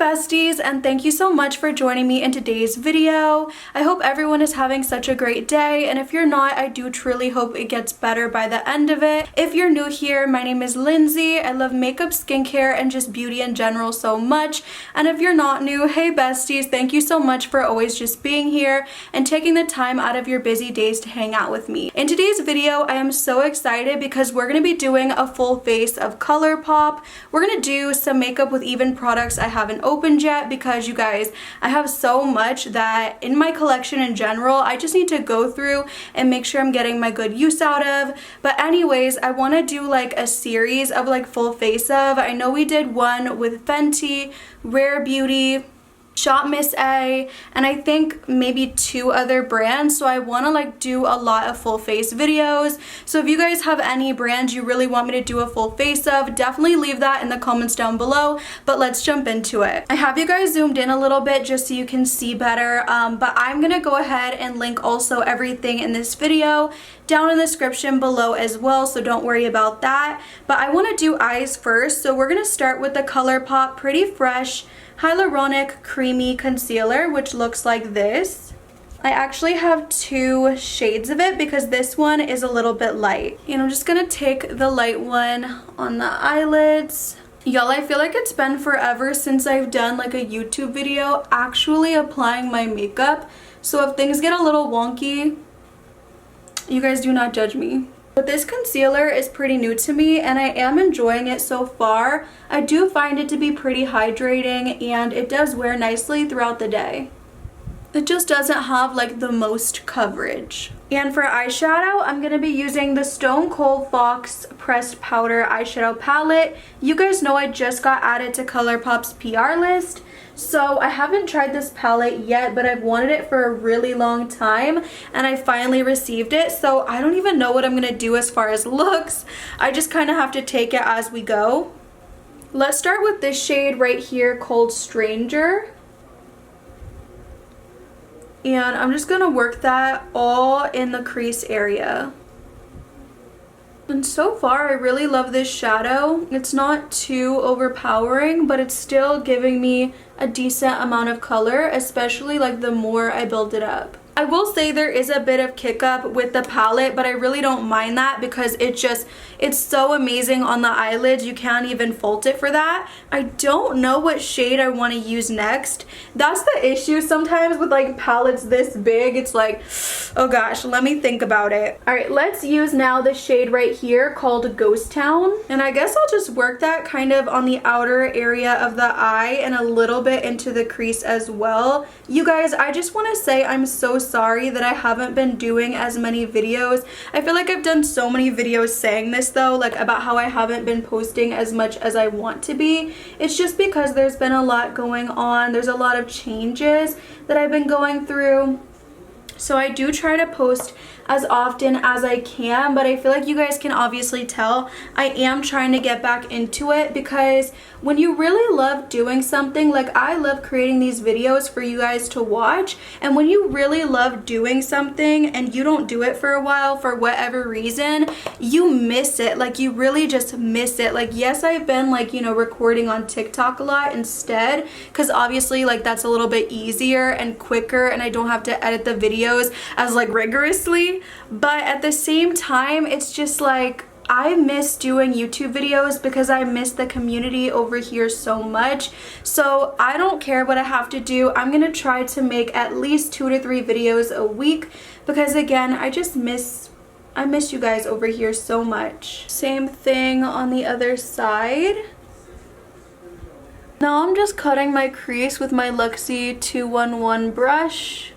besties, and thank you so much for joining me in today's video. I hope everyone is having such a great day, and if you're not, I do truly hope it gets better by the end of it. If you're new here, my name is Lindsay. I love makeup, skincare, and just beauty in general so much. And if you're not new, hey besties, thank you so much for always just being here and taking the time out of your busy days to hang out with me. In today's video, I am so excited because we're going to be doing a full face of Colourpop. We're going to do some makeup with even products I haven't opened yet because you guys, I have so much that in my collection in general, I just need to go through and make sure I'm getting my good use out of. But anyways, I want to do like a series of like full face of. I know we did one with Fenty, Rare Beauty, Shop Miss A, and I think maybe 2 other brands. So I want to like do a lot of full face videos. So if you guys have any brands you really want me to do a full face of, definitely leave that in the comments down below. But let's jump into it. I have you guys zoomed in a little bit just so you can see better, but I'm gonna go ahead and link also everything in this video down in the description below as well, so don't worry about that. But I want to do eyes first, so we're gonna start with the Colourpop Pretty Fresh Hyaluronic Creamy Concealer, which looks like this. I actually have 2 shades of it because this one is a little bit light. And I'm just gonna take the light one on the eyelids. Y'all, I feel like it's been forever since I've done like a YouTube video actually applying my makeup. So if things get a little wonky, you guys do not judge me. But this concealer is pretty new to me and I am enjoying it so far. I do find it to be pretty hydrating and it does wear nicely throughout the day. It just doesn't have like the most coverage. And for eyeshadow, I'm going to be using the Stone Cold Fox Pressed Powder Eyeshadow Palette. You guys know I just got added to Colourpop's PR list. So I haven't tried this palette yet, but I've wanted it for a really long time and I finally received it. So I don't even know what I'm going to do as far as looks. I just kind of have to take it as we go. Let's start with this shade right here called Stranger. And I'm just going to work that all in the crease area. And so far, I really love this shadow. It's not too overpowering, but it's still giving me a decent amount of color, especially like the more I build it up. I will say there is a bit of kick up with the palette, but I really don't mind that because it's so amazing on the eyelids. You can't even fault it for that. I don't know what shade I want to use next. That's the issue sometimes with like palettes this big. It's like, oh gosh, let me think about it. All right, let's use now the shade right here called Ghost Town. And I guess I'll just work that kind of on the outer area of the eye and a little bit into the crease as well. You guys, I just want to say I'm so sorry that I haven't been doing as many videos. I feel like I've done so many videos saying this though, like about how I haven't been posting as much as I want to be. It's just because there's been a lot going on. There's a lot of changes that I've been going through. So I do try to post as often as I can, but I feel like you guys can obviously tell I am trying to get back into it because when you really love doing something, like I love creating these videos for you guys to watch, and when you really love doing something and you don't do it for a while for whatever reason, you miss it. Like you really just miss it. Like yes, I've been like, you know, recording on TikTok a lot instead because obviously like that's a little bit easier and quicker and I don't have to edit the videos as like rigorously. But at the same time, it's just like I miss doing YouTube videos because I miss the community over here so much. So I don't care what I have to do. I'm gonna try to make at least 2 to 3 videos a week because again, I miss you guys over here so much. Same thing on the other side. Now I'm just cutting my crease with my Luxie 211 brush.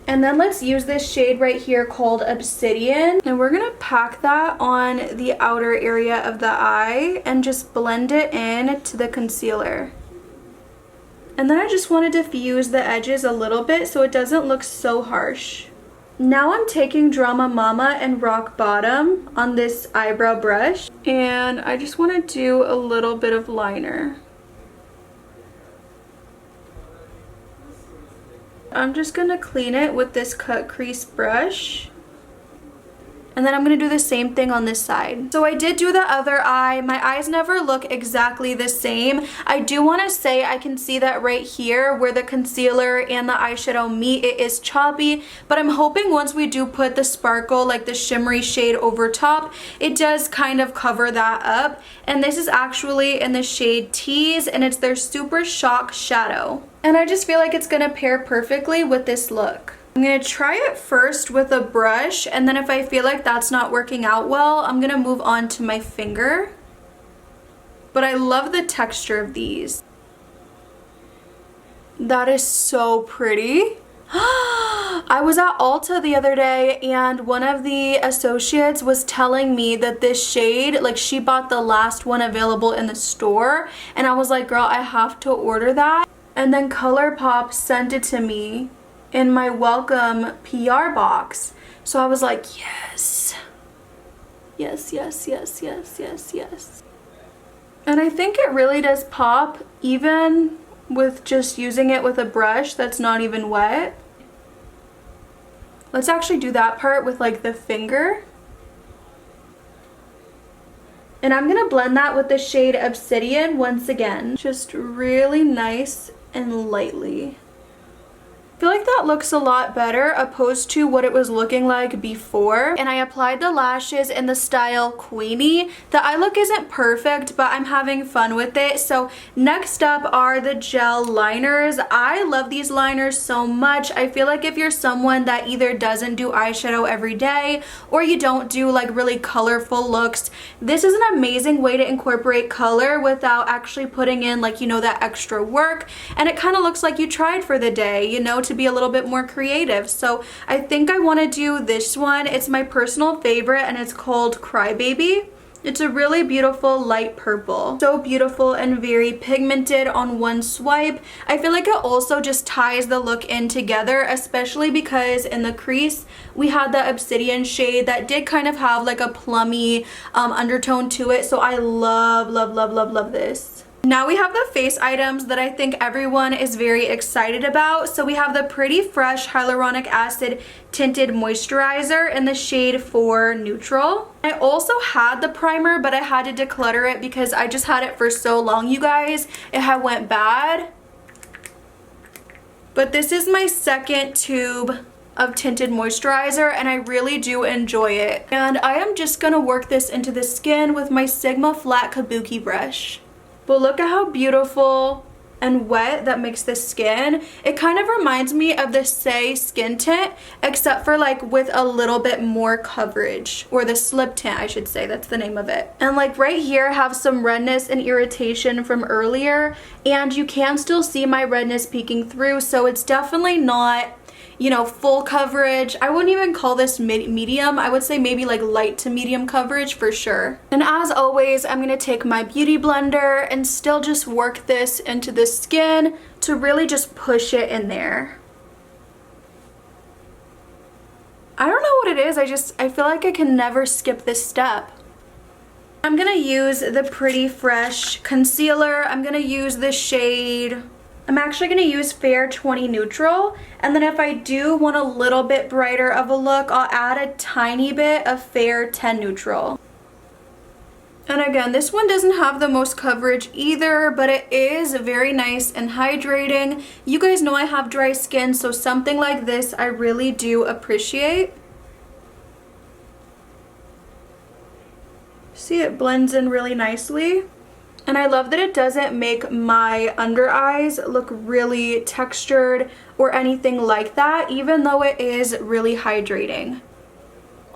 And then let's use this shade right here called Obsidian. And we're gonna pack that on the outer area of the eye and just blend it in to the concealer. And then I just want to diffuse the edges a little bit so it doesn't look so harsh. Now I'm taking Drama Mama and Rock Bottom on this eyebrow brush. And I just want to do a little bit of liner. I'm just going to clean it with this cut crease brush. And then I'm going to do the same thing on this side. So I did do the other eye. My eyes never look exactly the same. I do want to say I can see that right here where the concealer and the eyeshadow meet, it is choppy. But I'm hoping once we do put the sparkle, like the shimmery shade over top, it does kind of cover that up. And this is actually in the shade Tease, and it's their Super Shock Shadow. And I just feel like it's going to pair perfectly with this look. I'm going to try it first with a brush, and then if I feel like that's not working out well, I'm going to move on to my finger. But I love the texture of these. That is so pretty. I was at Ulta the other day, and one of the associates was telling me that this shade, like she bought the last one available in the store, and I was like, girl, I have to order that. And then Colourpop sent it to me in my welcome PR box. So I was like, yes. Yes, yes, yes, yes, yes, yes. And I think it really does pop even with just using it with a brush that's not even wet. Let's actually do that part with like the finger. And I'm gonna blend that with the shade Obsidian once again. Just really nice and lightly. I feel like that looks a lot better opposed to what it was looking like before. And I applied the lashes in the style Queenie. The eye look isn't perfect, but I'm having fun with it. So next up are the gel liners. I love these liners so much. I feel like if you're someone that either doesn't do eyeshadow every day or you don't do like really colorful looks, this is an amazing way to incorporate color without actually putting in like, you know, that extra work. And it kind of looks like you tried for the day, you know, to be a little bit more creative. So I think I want to do this one. It's my personal favorite, and it's called Crybaby. It's a really beautiful light purple. So beautiful and very pigmented on one swipe. I feel like it also just ties the look in together, especially because in the crease we had the Obsidian shade that did kind of have like a plummy undertone to it. So I love, love, love, love, love this. Now we have the face items that I think everyone is very excited about. So we have the Pretty Fresh Hyaluronic Acid Tinted Moisturizer in the shade 4 Neutral. I also had the primer, but I had to declutter it because I just had it for so long, you guys. It had went bad. But this is my second tube of tinted moisturizer, and I really do enjoy it. And I am just gonna work this into the skin with my Sigma Flat Kabuki brush. But look at how beautiful and wet that makes the skin. It kind of reminds me of the Say skin tint, except for like with a little bit more coverage, or the slip tint, I should say, that's the name of it. And like right here I have some redness and irritation from earlier, and you can still see my redness peeking through, so it's definitely not, you know, full coverage. I wouldn't even call this medium. I would say maybe like light to medium coverage for sure. And as always, I'm gonna take my beauty blender and still just work this into the skin to really just push it in there. I don't know what it is, I feel like I can never skip this step. I'm gonna use the Pretty Fresh concealer. I'm gonna use the shade, I'm actually going to use Fair 20 Neutral, and then if I do want a little bit brighter of a look, I'll add a tiny bit of Fair 10 Neutral. And again, this one doesn't have the most coverage either, but it is very nice and hydrating. You guys know I have dry skin, so something like this I really do appreciate. See, it blends in really nicely. And I love that it doesn't make my under eyes look really textured or anything like that, even though it is really hydrating.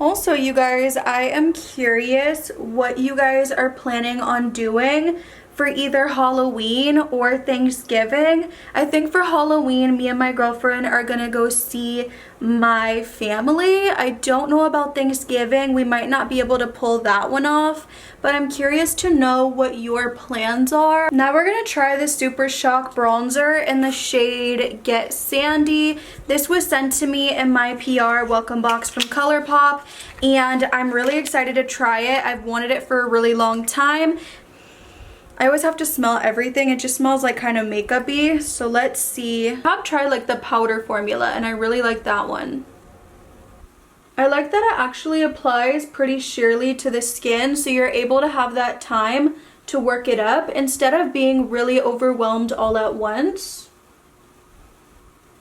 Also, you guys, I am curious what you guys are planning on doing for either Halloween or Thanksgiving. I think for Halloween, me and my girlfriend are gonna go see my family. I don't know about Thanksgiving. We might not be able to pull that one off, but I'm curious to know what your plans are. Now we're gonna try the Super Shock bronzer in the shade Get Sandy. This was sent to me in my PR welcome box from Colourpop, and I'm really excited to try it. I've wanted it for a really long time. I always have to smell everything. It just smells like kind of makeup-y. So let's see. I've tried like the powder formula, and I really like that one. I like that it actually applies pretty sheerly to the skin, so you're able to have that time to work it up instead of being really overwhelmed all at once.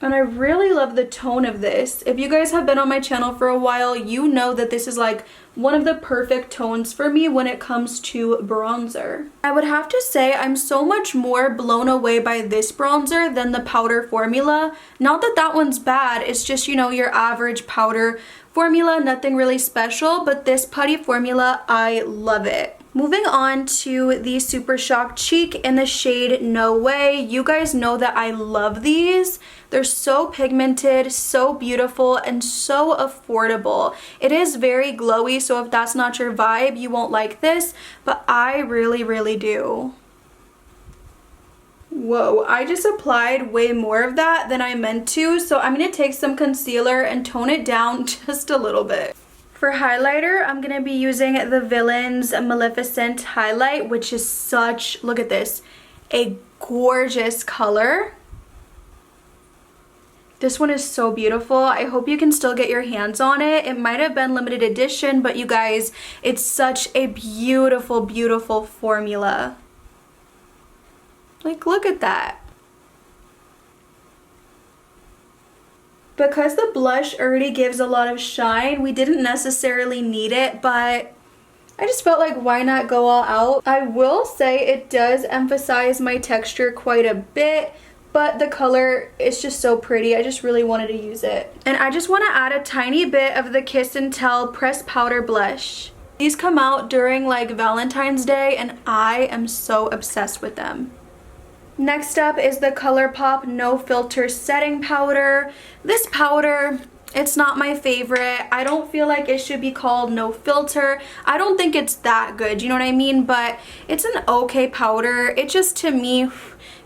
And I really love the tone of this. If you guys have been on my channel for a while, you know that this is like one of the perfect tones for me when it comes to bronzer. I would have to say I'm so much more blown away by this bronzer than the powder formula. Not that that one's bad, it's just, you know, your average powder formula, nothing really special, but this putty formula, I love it. Moving on to the Super Shock Cheek in the shade No Way. You guys know that I love these. They're so pigmented, so beautiful, and so affordable. It is very glowy, so if that's not your vibe, you won't like this, but I really, really do. Whoa, I just applied way more of that than I meant to, so I'm going to take some concealer and tone it down just a little bit. For highlighter, I'm going to be using the Villains Maleficent highlight, which is such, look at this, a gorgeous color. This one is so beautiful. I hope you can still get your hands on it. It might have been limited edition, but you guys, it's such a beautiful, beautiful formula. Like, look at that. Because the blush already gives a lot of shine, we didn't necessarily need it, but I just felt like why not go all out. I will say it does emphasize my texture quite a bit, but the color is just so pretty. I just really wanted to use it. And I just want to add a tiny bit of the Kiss and Tell Pressed Powder Blush. These come out during like Valentine's Day, and I am so obsessed with them. Next up is the Colourpop No Filter Setting Powder. This powder, it's not my favorite. I don't feel like it should be called no filter. I don't think it's that good, you know what I mean? But it's an okay powder. It just, to me,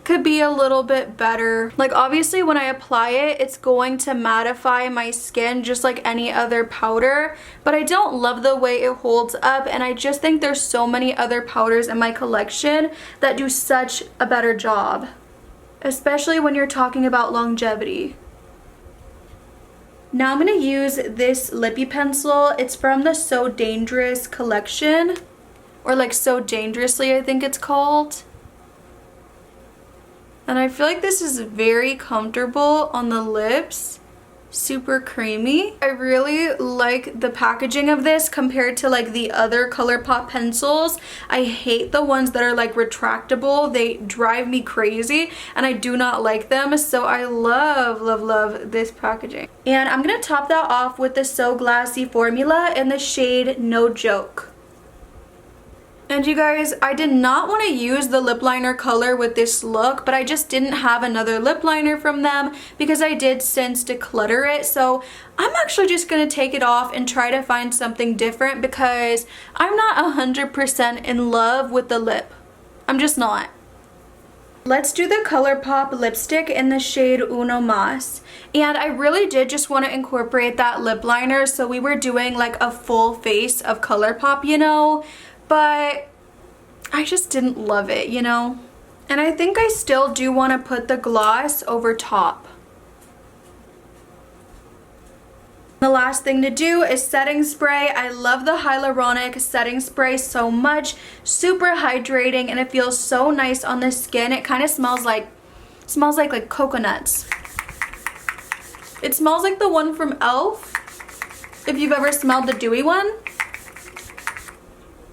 could be a little bit better. Like, obviously when I apply it, it's going to mattify my skin just like any other powder, but I don't love the way it holds up, and I just think there's so many other powders in my collection that do such a better job, especially when you're talking about longevity. Now I'm going to use this lippy pencil. It's from the So Dangerous collection, or like So Dangerously, I think it's called. And I feel like this is very comfortable on the lips, super creamy. I really like the packaging of this compared to like the other Colourpop pencils. I hate the ones that are like retractable. They drive me crazy and I do not like them. So I love, love, love this packaging. And I'm gonna top that off with the So Glassy formula in the shade No Joke. And you guys, I did not want to use the lip liner color with this look, but I just didn't have another lip liner from them because I did since declutter it. So I'm actually just going to take it off and try to find something different because I'm not 100% in love with the lip. I'm just not. Let's do the Colourpop lipstick in the shade Uno Mas. And I really did just want to incorporate that lip liner, so we were doing like a full face of Colourpop, you know? But I just didn't love it, you know? And I think I still do want to put the gloss over top. The last thing to do is setting spray. I love the hyaluronic setting spray so much. Super hydrating, and it feels so nice on the skin. It kind of smells like coconuts. It smells like the one from e.l.f. If you've ever smelled the dewy one.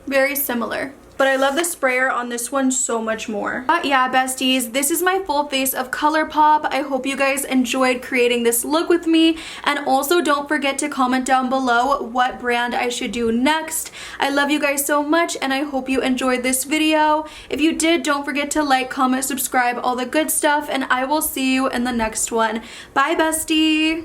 Very similar. But I love the sprayer on this one so much more. But yeah, besties, this is my full face of Colourpop. I hope you guys enjoyed creating this look with me. And also don't forget to comment down below what brand I should do next. I love you guys so much and I hope you enjoyed this video. If you did, don't forget to like, comment, subscribe, all the good stuff, and I will see you in the next one. Bye, bestie!